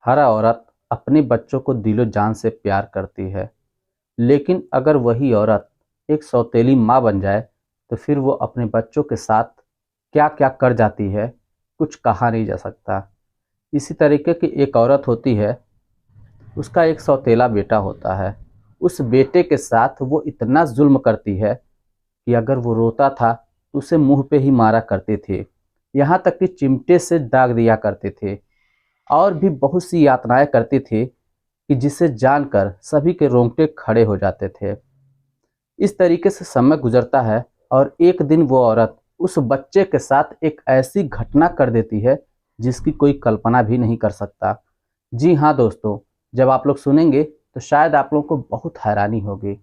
हर औरत अपने बच्चों को दिलो जान से प्यार करती है, लेकिन अगर वही औरत एक सौतेली माँ बन जाए तो फिर वो अपने बच्चों के साथ क्या क्या कर जाती है, कुछ कहा नहीं जा सकता। इसी तरीके की एक औरत होती है, उसका एक सौतेला बेटा होता है। उस बेटे के साथ वो इतना जुल्म करती है कि अगर वो रोता था तो उसे मुंह पे ही मारा करते थे, यहाँ तक कि चिमटे से दाग दिया करते थे और भी बहुत सी यातनाएं करते थे कि जिसे जानकर सभी के रोंगटे खड़े हो जाते थे। इस तरीके से समय गुजरता है और एक दिन वो औरत उस बच्चे के साथ एक ऐसी घटना कर देती है जिसकी कोई कल्पना भी नहीं कर सकता। जी हाँ दोस्तों, जब आप लोग सुनेंगे तो शायद आप लोगों को बहुत हैरानी होगी।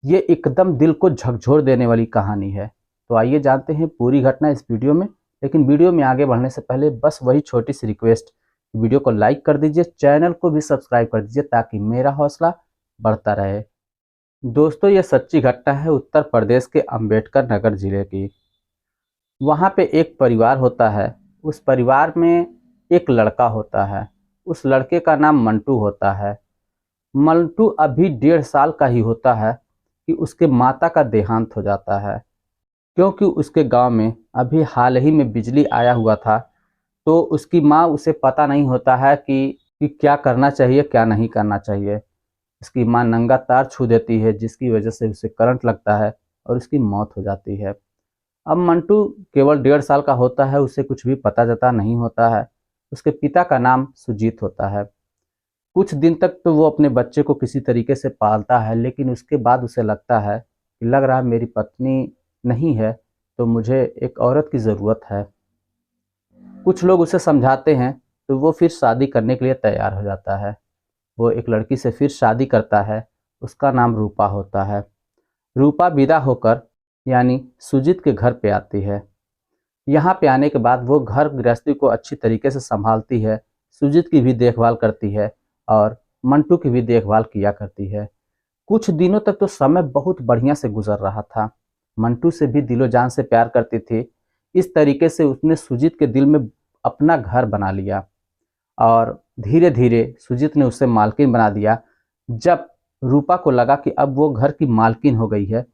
ये एकदम दिल को झकझोर देने वाली कहानी है। तो आइए जानते हैं पूरी घटना इस वीडियो में। लेकिन वीडियो में आगे बढ़ने से पहले बस वही छोटी सी रिक्वेस्ट, वीडियो को लाइक कर दीजिए, चैनल को भी सब्सक्राइब कर दीजिए ताकि मेरा हौसला बढ़ता रहे। दोस्तों, ये सच्ची घटना है उत्तर प्रदेश के अंबेडकर नगर जिले की। वहाँ पे एक परिवार होता है। उस परिवार में एक लड़का होता है। उस लड़के का नाम मंटू होता है। मंटू अभी 1.5 साल का ही होता है कि उसके माता का देहांत हो जाता है, क्योंकि उसके गांव में अभी हाल ही में बिजली आया हुआ था। तो उसकी माँ, उसे पता नहीं होता है कि क्या करना चाहिए क्या नहीं करना चाहिए। उसकी माँ नंगा तार छू देती है जिसकी वजह से उसे करंट लगता है और उसकी मौत हो जाती है। अब मंटू केवल 1.5 साल का होता है, उसे कुछ भी पता जता नहीं होता है। उसके पिता का नाम सुजीत होता है। कुछ दिन तक तो वो अपने बच्चे को किसी तरीके से पालता है, लेकिन उसके बाद उसे लगता है कि लग रहा है मेरी पत्नी नहीं है तो मुझे एक औरत की ज़रूरत है। कुछ लोग उसे समझाते हैं तो वो फिर शादी करने के लिए तैयार हो जाता है। वो एक लड़की से फिर शादी करता है। उसका नाम रूपा होता है। रूपा विदा होकर यानी सुजीत के घर पे आती है। यहाँ पे आने के बाद वो घर गृहस्थी को अच्छी तरीके से संभालती है, सुजीत की भी देखभाल करती है और मंटू की भी देखभाल किया करती है। कुछ दिनों तक तो समय बहुत बढ़िया से गुजर रहा था। मंटू से भी दिलो जान से प्यार करती थी। इस तरीके से उसने सुजीत के दिल में अपना घर बना लिया और धीरे धीरे सुजीत ने उसे मालकिन बना दिया। जब रूपा को लगा कि अब वो घर की मालकिन हो गई है,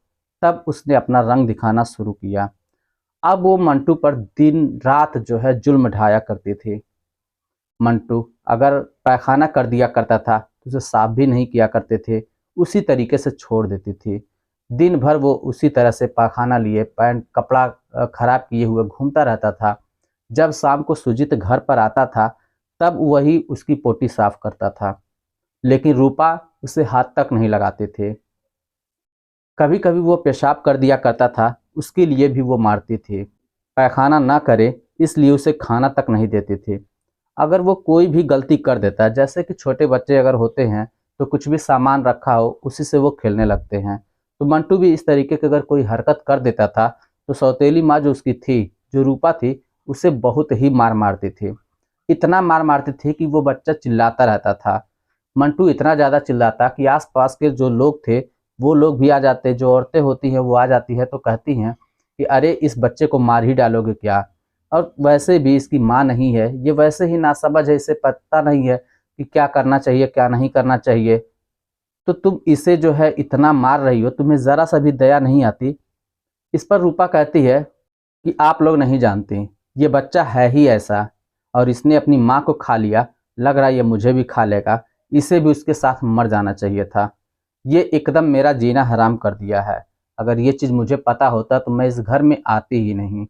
तब उसने अपना रंग दिखाना शुरू किया। अब वो मंटू पर दिन रात जो है जुल्म ढाया करती थी। मंटू अगर पैखाना कर दिया करता था तो उसे साफ भी नहीं किया करते थे, उसी तरीके से छोड़ देती थी। दिन भर वो उसी तरह से पैखाना लिए पैंट कपड़ा खराब किए हुए घूमता रहता था। जब शाम को सुजीत घर पर आता था तब वही उसकी पोटी साफ करता था, लेकिन रूपा उसे हाथ तक नहीं लगाते थे। कभी कभी वो पेशाब कर दिया करता था, उसके लिए भी वो मारती थी। पैखाना ना करे इसलिए उसे खाना तक नहीं देती थी। अगर वो कोई भी गलती कर देता है, जैसे कि छोटे बच्चे अगर होते हैं तो कुछ भी सामान रखा हो उसी से वो खेलने लगते हैं, तो मंटू भी इस तरीके की अगर कोई हरकत कर देता था तो सौतेली माँ जो उसकी थी, जो रूपा थी, उसे बहुत ही मार मारती थी। इतना मार मारती थी कि वो बच्चा चिल्लाता रहता था। मंटू इतना ज़्यादा चिल्लाता कि आसपास के जो लोग थे वो लोग भी आ जाते, जो औरतें होती हैं वो आ जाती है तो कहती हैं कि अरे इस बच्चे को मार ही डालोगे क्या। और वैसे भी इसकी माँ नहीं है, ये वैसे ही नासमझ है, इसे पता नहीं है कि क्या करना चाहिए क्या नहीं करना चाहिए, तो तुम इसे जो है इतना मार रही हो, तुम्हें ज़रा सा भी दया नहीं आती। इस पर रूपा कहती है कि आप लोग नहीं जानती, ये बच्चा है ही ऐसा और इसने अपनी माँ को खा लिया, लग रहा है ये मुझे भी खा लेगा, इसे भी उसके साथ मर जाना चाहिए था। ये एकदम मेरा जीना हराम कर दिया है। अगर ये चीज़ मुझे पता होता तो मैं इस घर में आती ही नहीं।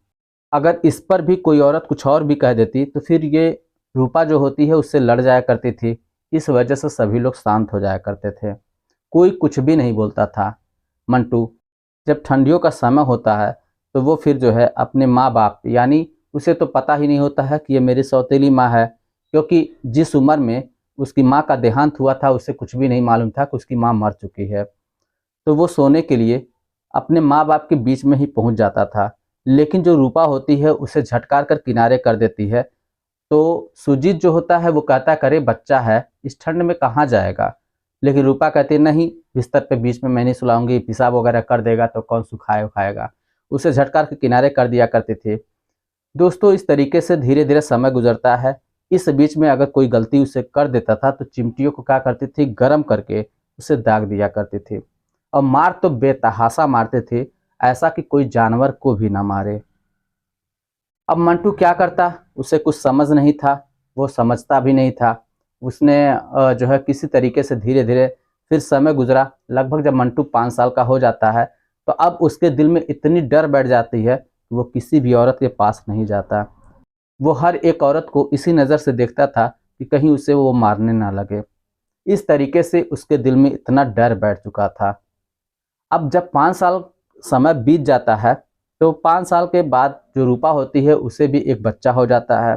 अगर इस पर भी कोई औरत कुछ और भी कह देती तो फिर ये रूपा जो होती है उससे लड़ जाया करती थी। इस वजह से सभी लोग शांत हो जाया करते थे, कोई कुछ भी नहीं बोलता था। मंटू जब ठंडियों का समय होता है तो वो फिर जो है अपने माँ बाप, यानी उसे तो पता ही नहीं होता है कि ये मेरी सौतेली माँ है, क्योंकि जिस उम्र में उसकी माँ का देहांत हुआ था उसे कुछ भी नहीं मालूम था कि उसकी माँ मर चुकी है। तो वो सोने के लिए अपने माँ बाप के बीच में ही पहुंच जाता था, लेकिन जो रूपा होती है उसे झटकार कर किनारे कर देती है। तो सुजीत जो होता है वो कहता करे बच्चा है, इस ठंड में कहाँ जाएगा, लेकिन रूपा कहती नहीं, बिस्तर पे बीच में मैं नहीं सुलाऊंगी, पेशाब वगैरह कर देगा तो कौन सुखाए खाएगा, उसे झटकार के किनारे कर दिया करते थे। दोस्तों, इस तरीके से धीरे धीरे समय गुजरता है। इस बीच में अगर कोई गलती उसे कर देता था तो चिमटियों को क्या करती थी, गर्म करके उसे दाग दिया करती थी। और मार तो बेतहाशा मारते थे, ऐसा कि कोई जानवर को भी ना मारे। अब मंटू क्या करता, उसे कुछ समझ नहीं था, वो समझता भी नहीं था। उसने जो है किसी तरीके से धीरे धीरे फिर समय गुजरा। लगभग जब मंटू 5 साल का हो जाता है तो अब उसके दिल में इतनी डर बैठ जाती है कि वो किसी भी औरत के पास नहीं जाता। वो हर एक औरत को इसी नज़र से देखता था कि कहीं उसे वो मारने ना लगे। इस तरीके से उसके दिल में इतना डर बैठ चुका था। अब जब 5 साल समय बीत जाता है तो 5 साल के बाद जो रूपा होती है उसे भी एक बच्चा हो जाता है।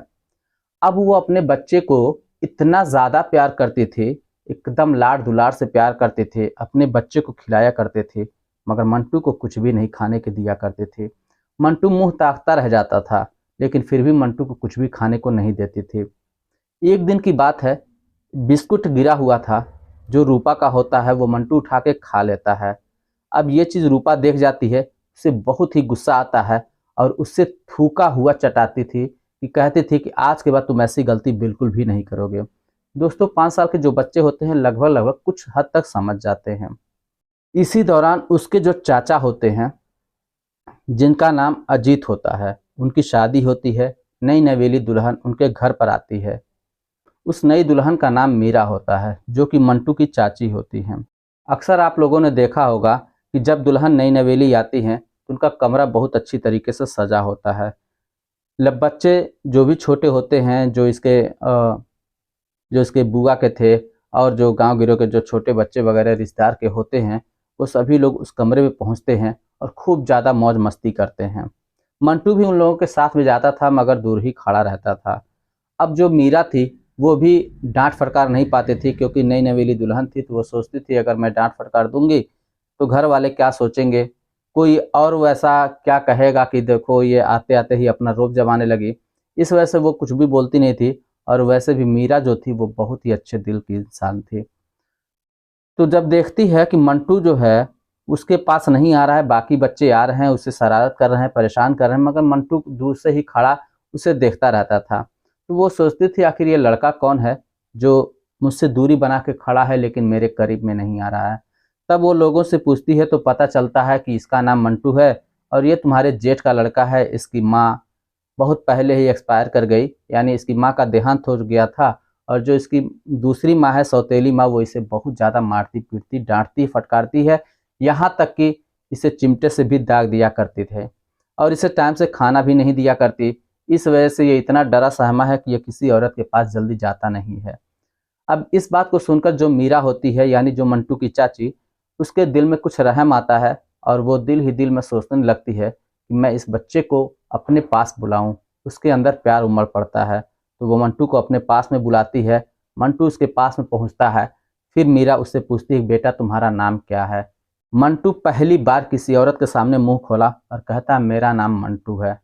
अब वो अपने बच्चे को इतना ज़्यादा प्यार करती थी, एकदम लाड दुलार से प्यार करते थे, अपने बच्चे को खिलाया करते थे, मगर मंटू को कुछ भी नहीं खाने के दिया करते थे। मंटू मुंह ताकता रह जाता था, लेकिन फिर भी मंटू को कुछ भी खाने को नहीं देती थी। एक दिन की बात है, बिस्कुट गिरा हुआ था, जो रूपा का होता है वो मंटू उठा के खा लेता है। अब ये चीज़ रूपा देख जाती है, उसे बहुत ही गुस्सा आता है और उससे थूका हुआ चटाती थी कि कहती थी कि आज के बाद तुम ऐसी गलती बिल्कुल भी नहीं करोगे। दोस्तों 5 साल के जो बच्चे होते हैं लगभग लगभग कुछ हद तक समझ जाते हैं। इसी दौरान उसके जो चाचा होते हैं, जिनका नाम अजीत होता है, उनकी शादी होती है। नई नवेली दुल्हन उनके घर पर आती है। उस नई दुल्हन का नाम मीरा होता है, जो कि मंटू की चाची होती हैं। अक्सर आप लोगों ने देखा होगा कि जब दुल्हन नई नवेली आती हैं तो उनका कमरा बहुत अच्छी तरीके से सजा होता है। बच्चे जो भी छोटे होते हैं, जो इसके बुआ के थे और जो गांव गिरोह के जो छोटे बच्चे वगैरह रिश्तेदार के होते हैं, वो सभी लोग उस कमरे में पहुंचते हैं और खूब ज़्यादा मौज मस्ती करते हैं। मंटू भी उन लोगों के साथ में जाता था, मगर दूर ही खड़ा रहता था। अब जो मीरा थी वो भी डांट फटकार नहीं पाती थी, क्योंकि नई नवेली दुल्हन थी, तो वो सोचती थी अगर मैं डांट फटकार दूंगी तो घर वाले क्या सोचेंगे, कोई और वैसा क्या कहेगा कि देखो ये आते आते ही अपना रोब जमाने लगी। इस वजह से वो कुछ भी बोलती नहीं थी। और वैसे भी मीरा जो थी वो बहुत ही अच्छे दिल की इंसान थी। तो जब देखती है कि मंटू जो है उसके पास नहीं आ रहा है, बाकी बच्चे आ रहे हैं, उसे शरारत कर रहे हैं, परेशान कर रहे हैं, मगर मंटू दूर से ही खड़ा उसे देखता रहता था। तो वो सोचती थी आखिर ये लड़का कौन है जो मुझसे दूरी बना के खड़ा है लेकिन मेरे करीब में नहीं आ रहा है। तब वो लोगों से पूछती है तो पता चलता है कि इसका नाम मंटू है और ये तुम्हारे जेठ का लड़का है। इसकी माँ बहुत पहले ही एक्सपायर कर गई, यानी इसकी माँ का देहांत हो गया था। और जो इसकी दूसरी माँ है, सौतेली माँ, वो इसे बहुत ज़्यादा मारती पीटती, डांटती फटकारती है, यहाँ तक कि इसे चिमटे से भी दाग दिया करते थे और इसे टाइम से खाना भी नहीं दिया करती। इस वजह से ये इतना डरा सहमा है कि ये किसी औरत के पास जल्दी जाता नहीं है। अब इस बात को सुनकर जो मीरा होती है, यानी जो मंटू की चाची, उसके दिल में कुछ रहम आता है और वो दिल ही दिल में सोचने लगती है कि मैं इस बच्चे को अपने पास बुलाऊं। उसके अंदर प्यार उमड़ पड़ता है, तो वो मंटू को अपने पास में बुलाती है। मंटू उसके पास में पहुंचता है। फिर मीरा उससे पूछती है बेटा तुम्हारा नाम क्या है। मंटू पहली बार किसी औरत के सामने मुंह खोला और कहता है मेरा नाम मंटू है।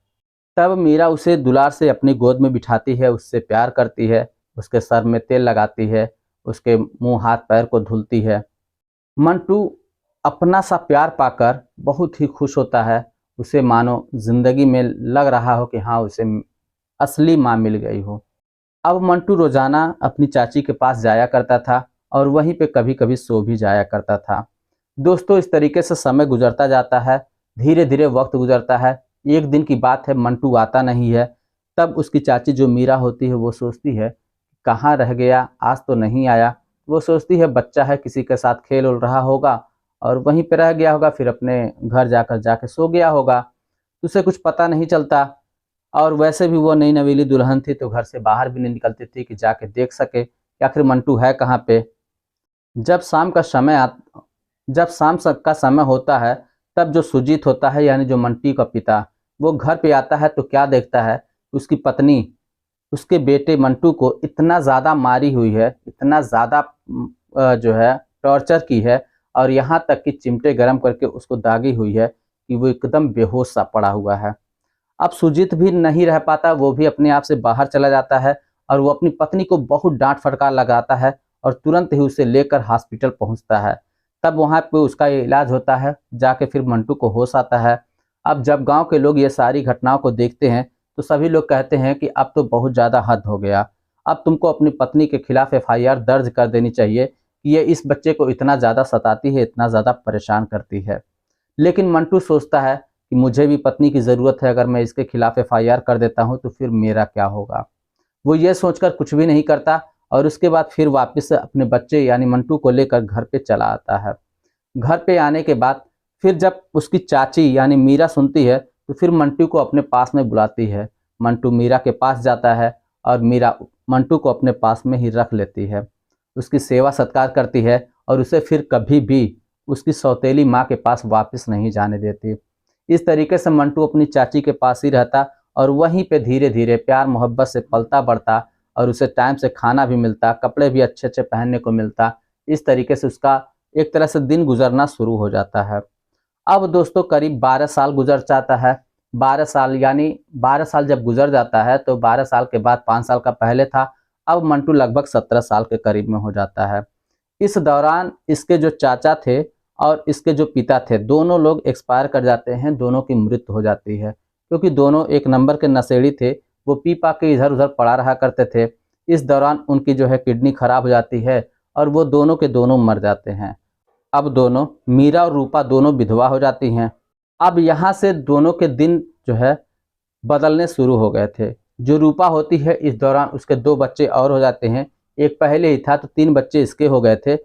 तब मीरा उसे दुलार से अपनी गोद में बिठाती है, उससे प्यार करती है, उसके सर में तेल लगाती है, उसके मुंह हाथ पैर को धुलती है। मंटू अपना सा प्यार पाकर बहुत ही खुश होता है। उसे मानो जिंदगी में लग रहा हो कि हाँ उसे असली माँ मिल गई हो। अब मंटू रोजाना अपनी चाची के पास जाया करता था और वहीं पे कभी कभी सो भी जाया करता था। दोस्तों इस तरीके से समय गुजरता जाता है, धीरे धीरे वक्त गुजरता है। एक दिन की बात है, मंटू आता नहीं है। तब उसकी चाची जो मीरा होती है वो सोचती है कहाँ रह गया, आज तो नहीं आया। वो सोचती है बच्चा है, किसी के साथ खेल उल रहा होगा और वहीं पे रह गया होगा, फिर अपने घर जाकर जाके सो गया होगा, तो उसे कुछ पता नहीं चलता। और वैसे भी वो नई नवेली दुल्हन थी तो घर से बाहर भी नहीं निकलती थी कि जाके देख सके कि आखिर मंटू है कहाँ पे। जब शाम का समय आ जब का समय होता है, तब जो सुजीत होता है, यानी जो मंटी का पिता, वो घर पे आता है तो क्या देखता है, उसकी पत्नी उसके बेटे मंटू को इतना ज़्यादा मारी हुई है, इतना ज़्यादा जो है टॉर्चर की है और यहाँ तक कि चिमटे गरम करके उसको दागी हुई है कि वो एकदम बेहोश सा पड़ा हुआ है। अब सुजीत भी नहीं रह पाता, वो भी अपने आप से बाहर चला जाता है और वो अपनी पत्नी को बहुत डांट फटकार लगाता है और तुरंत ही उसे लेकर हॉस्पिटल पहुंचता है। तब वहाँ पे उसका इलाज होता है, जाके फिर मंटू को होश आता है। अब जब गांव के लोग ये सारी घटनाओं को देखते हैं तो सभी लोग कहते हैं कि अब तो बहुत ज़्यादा हद हो गया, अब तुमको अपनी पत्नी के खिलाफ एफआईआर दर्ज कर देनी चाहिए कि ये इस बच्चे को इतना ज़्यादा सताती है, इतना ज़्यादा परेशान करती है। लेकिन मंटू सोचता है कि मुझे भी पत्नी की ज़रूरत है, अगर मैं इसके खिलाफ एफआईआर कर देता हूँ तो फिर मेरा क्या होगा। वो ये सोचकर कुछ भी नहीं करता और उसके बाद फिर वापस से अपने बच्चे यानी मंटू को लेकर घर पे चला आता है। घर पे आने के बाद फिर जब उसकी चाची यानी मीरा सुनती है तो फिर मंटू को अपने पास में बुलाती है। मंटू मीरा के पास जाता है और मीरा मंटू को अपने पास में ही रख लेती है, उसकी सेवा सत्कार करती है और उसे फिर कभी भी उसकी सौतेली माँ के पास वापस नहीं जाने देती। इस तरीके से मंटू अपनी चाची के पास ही रहता और वहीं पे धीरे धीरे प्यार मोहब्बत से पलता बढ़ता और उसे टाइम से खाना भी मिलता, कपड़े भी अच्छे अच्छे पहनने को मिलता। इस तरीके से उसका एक तरह से दिन गुजरना शुरू हो जाता है। अब दोस्तों करीब 12 साल गुजर जाता है। 12 साल यानी 12 साल जब गुजर जाता है तो 12 साल के बाद 5 साल का पहले था, अब मंटू लगभग 17 साल के करीब में हो जाता है। इस दौरान इसके जो चाचा थे और इसके जो पिता थे, दोनों लोग एक्सपायर कर जाते हैं, दोनों की मृत्यु हो जाती है क्योंकि दोनों एक नंबर के नशेड़ी थे। वो पी पा के इधर उधर पड़ा रहा करते थे। इस दौरान उनकी जो है किडनी खराब हो जाती है और वो दोनों के दोनों मर जाते हैं। अब दोनों मीरा और रूपा दोनों विधवा हो जाती हैं। अब यहाँ से दोनों के दिन जो है बदलने शुरू हो गए थे। जो रूपा होती है इस दौरान उसके 2 बच्चे और हो जाते हैं, एक पहले ही था तो 3 बच्चे इसके हो गए थे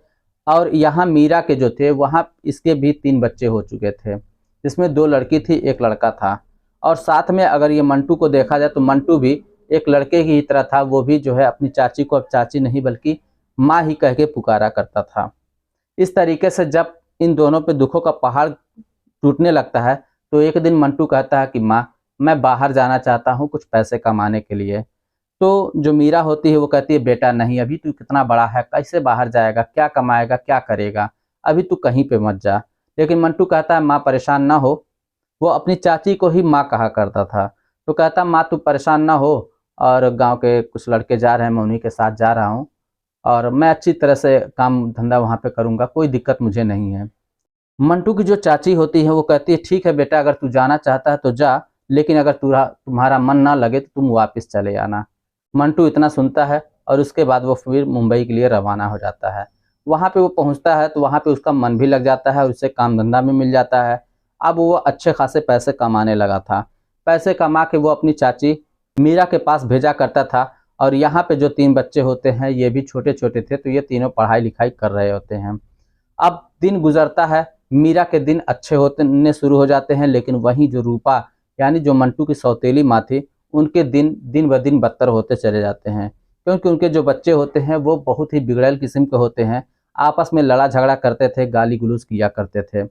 और यहाँ मीरा के जो थे वहाँ इसके भी 3 बच्चे हो चुके थे, जिसमें 2 लड़की थी, 1 लड़का था। और साथ में अगर ये मंटू को देखा जाए तो मंटू भी एक लड़के की तरह था, वो भी जो है अपनी चाची को अब चाची नहीं बल्कि माँ ही कह के पुकारा करता था। इस तरीके से जब इन दोनों पे दुखों का पहाड़ टूटने लगता है तो एक दिन मंटू कहता है कि माँ मैं बाहर जाना चाहता हूँ कुछ पैसे कमाने के लिए। तो जो मीरा होती है वो कहती है बेटा नहीं, अभी तू कितना बड़ा है, कैसे बाहर जाएगा, क्या कमाएगा, क्या करेगा, अभी तू कहीं पे मत जा। लेकिन मंटू कहता है माँ परेशान ना हो, वो अपनी चाची को ही माँ कहा करता था। तो कहता माँ तू परेशान ना हो, और गांव के कुछ लड़के जा रहे हैं, मैं उन्हीं के साथ जा रहा हूँ और मैं अच्छी तरह से काम धंधा वहाँ पे करूँगा, कोई दिक्कत मुझे नहीं है। मंटू की जो चाची होती है वो कहती है ठीक है बेटा, अगर तू जाना चाहता है तो जा, लेकिन अगर तुम्हारा मन ना लगे तो तुम वापस चले आना। मंटू इतना सुनता है और उसके बाद वो फिर मुंबई के लिए रवाना हो जाता है। वहाँ पे वो पहुँचता है तो वहाँ पे उसका मन भी लग जाता है और उससे काम धंधा भी मिल जाता है। अब वो अच्छे खासे पैसे कमाने लगा था। पैसे कमा के वो अपनी चाची मीरा के पास भेजा करता था और यहाँ पे जो 3 बच्चे होते हैं ये भी छोटे छोटे थे, तो ये तीनों पढ़ाई लिखाई कर रहे होते हैं। अब दिन गुजरता है, मीरा के दिन अच्छे होने शुरू हो जाते हैं, लेकिन वहीं जो रूपा यानी जो मंटू की सौतेली माँ थी, उनके दिन दिन ब दिन बदतर होते चले जाते हैं क्योंकि उनके जो बच्चे होते हैं वो बहुत ही बिगड़ैल किस्म के होते हैं, आपस में लड़ा झगड़ा करते थे, गाली गलौज किया करते थे।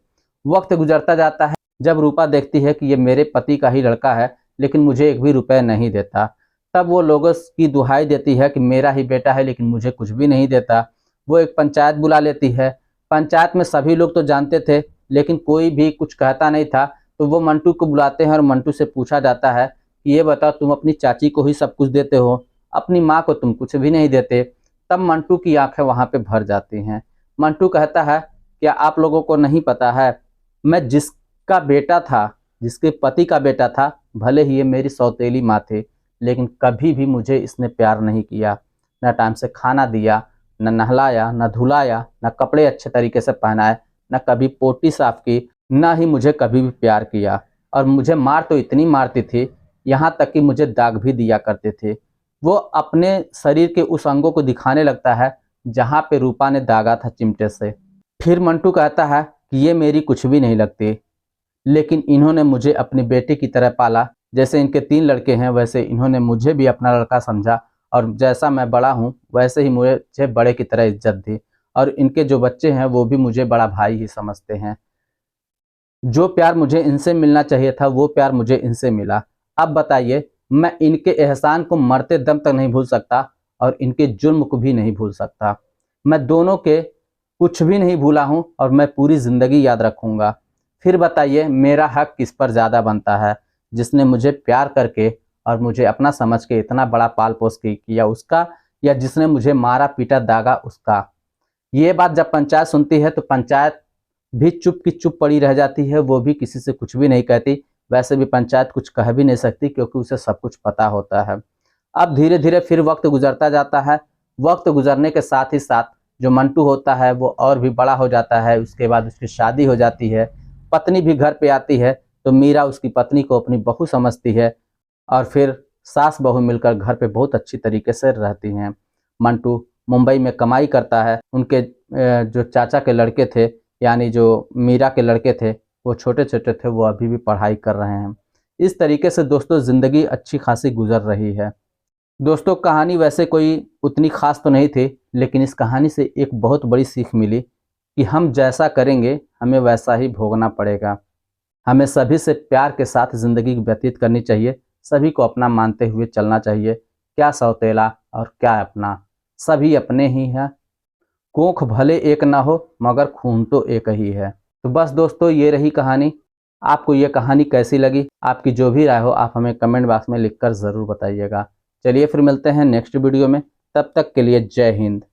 वक्त गुजरता जाता है, जब रूपा देखती है कि ये मेरे पति का ही लड़का है लेकिन मुझे एक भी रुपए नहीं देता, तब वो लोगों की दुहाई देती है कि मेरा ही बेटा है लेकिन मुझे कुछ भी नहीं देता। वो एक पंचायत बुला लेती है। पंचायत में सभी लोग तो जानते थे लेकिन कोई भी कुछ कहता नहीं था, तो वो मंटू को बुलाते हैं और मंटू से पूछा जाता है कि ये बताओ तुम अपनी चाची को ही सब कुछ देते हो, अपनी माँ को तुम कुछ भी नहीं देते। तब मंटू की आंखें वहाँ पे भर जाती हैं। मंटू कहता है क्या आप लोगों को नहीं पता है, मैं जिसका बेटा था, जिसके पति का बेटा था, भले ही ये मेरी सौतेली माँ थी लेकिन कभी भी मुझे इसने प्यार नहीं किया, न टाइम से खाना दिया, न नहलाया, न धुलाया, न कपड़े अच्छे तरीके से पहनाए, न कभी पोटी साफ की, न ही मुझे कभी भी प्यार किया। और मुझे मार तो इतनी मारती थी, यहाँ तक कि मुझे दाग भी दिया करते थे। वो अपने शरीर के उस अंगों को दिखाने लगता है जहाँ पे रूपा ने दागा था चिमटे से। फिर मंटू कहता है कि ये मेरी कुछ भी नहीं लगती, लेकिन इन्होंने मुझे अपनी बेटी की तरह पाला, जैसे इनके 3 लड़के हैं वैसे इन्होंने मुझे भी अपना लड़का समझा और जैसा मैं बड़ा हूँ वैसे ही मुझे बड़े की तरह इज्जत दी, और इनके जो बच्चे हैं वो भी मुझे बड़ा भाई ही समझते हैं। जो प्यार मुझे इनसे मिलना चाहिए था वो प्यार मुझे इनसे मिला। अब बताइए मैं इनके एहसान को मरते दम तक नहीं भूल सकता और इनके जुल्म को भी नहीं भूल सकता। मैं दोनों के कुछ भी नहीं भूला हूँ और मैं पूरी ज़िंदगी याद रखूँगा। फिर बताइए मेरा हक किस पर ज़्यादा बनता है, जिसने मुझे प्यार करके और मुझे अपना समझ के इतना बड़ा पाल पोस किया उसका, या जिसने मुझे मारा पीटा दागा उसका। ये बात जब पंचायत सुनती है तो पंचायत भी चुप की चुप पड़ी रह जाती है, वो भी किसी से कुछ भी नहीं कहती। वैसे भी पंचायत कुछ कह भी नहीं सकती क्योंकि उसे सब कुछ पता होता है। अब धीरे धीरे फिर वक्त गुजरता जाता है। वक्त गुजरने के साथ ही साथ जो मंटू होता है वो और भी बड़ा हो जाता है। उसके बाद उसकी शादी हो जाती है, पत्नी भी घर पे आती है, तो मीरा उसकी पत्नी को अपनी बहू समझती है और फिर सास बहू मिलकर घर पे बहुत अच्छी तरीके से रहती हैं। मंटू मुंबई में कमाई करता है। उनके जो चाचा के लड़के थे, यानी जो मीरा के लड़के थे, वो छोटे छोटे थे, वो अभी भी पढ़ाई कर रहे हैं। इस तरीके से दोस्तों ज़िंदगी अच्छी खासी गुजर रही है। दोस्तों कहानी वैसे कोई उतनी खास तो नहीं थी, लेकिन इस कहानी से एक बहुत बड़ी सीख मिली कि हम जैसा करेंगे हमें वैसा ही भोगना पड़ेगा। हमें सभी से प्यार के साथ ज़िंदगी व्यतीत करनी चाहिए, सभी को अपना मानते हुए चलना चाहिए। क्या सौतेला और क्या अपना, सभी अपने ही हैं। कोख भले एक ना हो मगर खून तो एक ही है। तो बस दोस्तों ये रही कहानी। आपको ये कहानी कैसी लगी, आपकी जो भी राय हो आप हमें कमेंट बॉक्स में लिखकर ज़रूर बताइएगा। चलिए फिर मिलते हैं नेक्स्ट वीडियो में, तब तक के लिए जय हिंद।